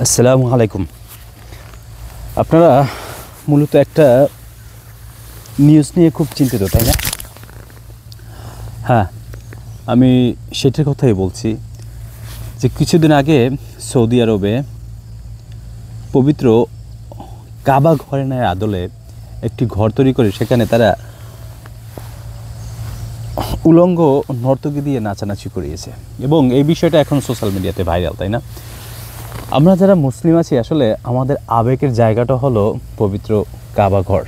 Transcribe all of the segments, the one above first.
আসসালামু আলাইকুম। আপনারা মূলত একটা নিউজ নিয়ে খুব চিন্তিত, তাই না? হ্যাঁ, আমি সেটার কথাই বলছি যে কিছুদিন আগে সৌদি আরবে পবিত্র কাবা ঘরের আদলে একটি ঘর তৈরি করে সেখানে তারা উলঙ্গ নর্তকী দিয়ে নাচানাচি করিয়েছে এবং এই বিষয়টা এখন সোশ্যাল মিডিয়াতে ভাইরাল, তাই না? আমরা যারা মুসলিম আছি আসলে আমাদের আবেগের জায়গাটা হলো পবিত্র কাবা ঘর,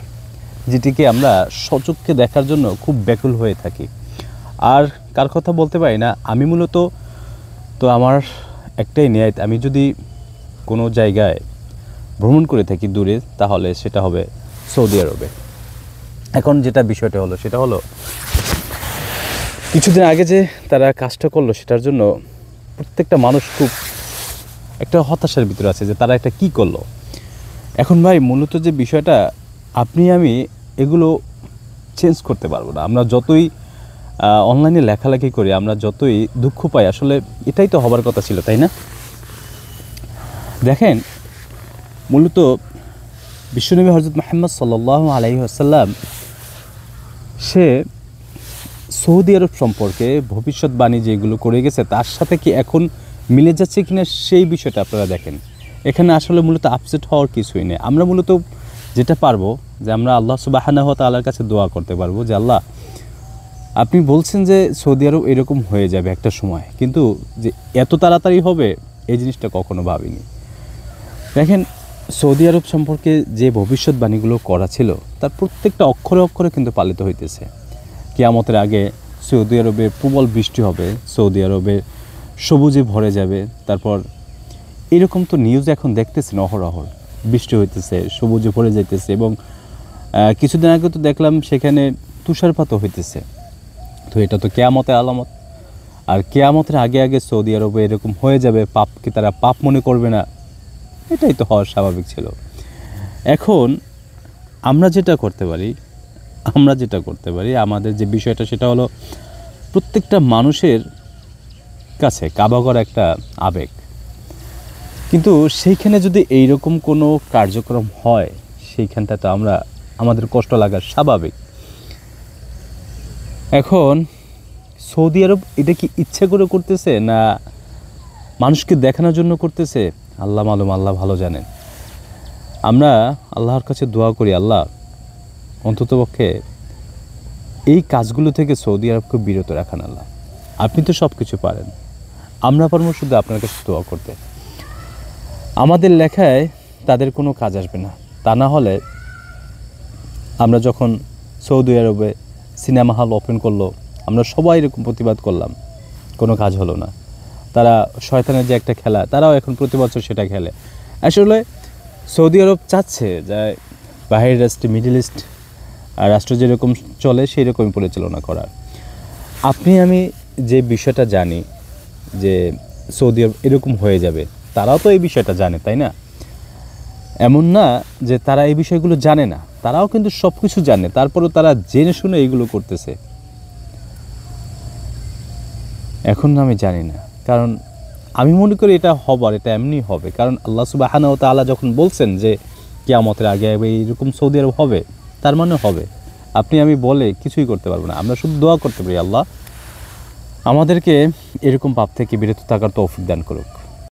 যেটিকে আমরা সচক্ষে দেখার জন্য খুব ব্যাকুল হয়ে থাকি। আর কার কথা বলতে পারি না। আমি মূলত তো আমার একটাই নিয়ত, আমি যদি কোনো জায়গায় ভ্রমণ করে থাকি দূরে, তাহলে সেটা হবে সৌদি আরবে। এখন যেটা বিষয়টা হলো সেটা হলো কিছুদিন আগে যে তারা কাজটা করলো সেটার জন্য প্রত্যেকটা মানুষ খুব একটা হতাশার ভিতরে আছে যে তারা একটা কি করলো। এখন ভাই মূলত যে বিষয়টা, আপনি আমি এগুলো চেঞ্জ করতে পারবো না। আমরা যতই অনলাইনে লেখালেখি করি, আমরা যতই দুঃখ পাই, আসলে এটাই তো হবার কথা ছিল, তাই না? দেখেন, মূলত বিশ্বনবী হযরত মুহাম্মদ সাল্লাল্লাহু আলাইহি ওয়াসাল্লাম সে সৌদি আরব সম্পর্কে ভবিষ্যৎবাণী যেগুলো করে গেছে তার সাথে কি এখন মিলে যাচ্ছে কিনা সেই বিষয়টা আপনারা দেখেন। এখানে আসলে মূলত আপসেট হওয়ার কিছুই নেই। আমরা মূলত যেটা পারবো যে আমরা আল্লাহ সুবহানাহু ওয়া তাআলার কাছে দোয়া করতে পারবো যে আল্লাহ, আপনি বলছেন যে সৌদি আরব এরকম হয়ে যাবে একটা সময়, কিন্তু যে এত তাড়াতাড়ি হবে এই জিনিসটা কখনো ভাবিনি। দেখেন, সৌদি আরব সম্পর্কে যে ভবিষ্যৎবাণীগুলো করা ছিল তার প্রত্যেকটা অক্ষরে অক্ষরে কিন্তু পালিত হইতেছে। কিয়ামতের আগে সৌদি আরবে প্রবল বৃষ্টি হবে, সৌদি আরবে সবুজে ভরে যাবে। তারপর এরকম তো নিউজ এখন দেখতেছেন অহরহ, বৃষ্টি হইতেছে, সবুজে ভরে যাইতেছে এবং কিছুদিন আগে তো দেখলাম সেখানে তুষারপাতও হইতেছে। তো এটা তো কিয়ামতের আলামত। আর কিয়ামতের আগে আগে সৌদি আরবে এরকম হয়ে যাবে, পাপকে তারা পাপ মনে করবে না, এটাই তো হওয়ার স্বাভাবিক ছিল। এখন আমরা যেটা করতে পারি আমাদের যে বিষয়টা সেটা হলো প্রত্যেকটা মানুষের কাছে কাবা ঘর একটা আবেগ, কিন্তু সেইখানে যদি এইরকম কোনো কার্যক্রম হয় সেইখানটা তো আমাদের কষ্ট লাগার স্বাভাবিক। এখন সৌদি আরব এটা কি ইচ্ছে করে করতেছে না মানুষকে দেখানোর জন্য করতেছে, আল্লাহ মালুম, আল্লাহ ভালো জানেন। আমরা আল্লাহর কাছে দোয়া করি, আল্লাহ অন্ততপক্ষে এই কাজগুলো থেকে সৌদি আরবকে বিরত রাখান। আল্লাহ, আপনি তো সব কিছু পারেন, আমরা পারবো শুধু আপনার কাছে দোয়া করতে। আমাদের লেখায় তাদের কোনো কাজ আসবে না। তা না হলে আমরা যখন সৌদি আরবে সিনেমা হল ওপেন করলো, আমরা সবাই এরকম প্রতিবাদ করলাম, কোনো কাজ হলো না। তারা শয়তানের যে একটা খেলা, তারাও এখন প্রতি বছর সেটা খেলে। আসলে সৌদি আরব চাচ্ছে যে বাহিরের রাষ্ট্রে, মিডল ইস্ট রাষ্ট্র যেরকম চলে সেই রকমই পরিচালনা করার। আপনি আমি যে বিষয়টা জানি যে সৌদি আরব এরকম হয়ে যাবে, তারাও তো এই বিষয়টা জানে, তাই না? এমন না যে তারা এই বিষয়গুলো জানে না, তারাও কিন্তু সব কিছু জানে, তারপরেও তারা জেনে শুনে এইগুলো করতেছে। এখন আমি জানি না, কারণ আমি মনে করি এটা হবার, এটা এমনি হবে। কারণ আল্লাহ সুবহানাহু ওয়া তাআলা যখন বলছেন যে কিয়ামতের আগে এইরকম সৌদি আরব হবে, তার মানে হবে। আপনি আমি বলে কিছুই করতে পারবো না। আমরা শুধু দোয়া করতে পারি, আল্লাহ আমাদেরকে এরকম পাপ থেকে বিরত থাকার তৌফিক দান করুক।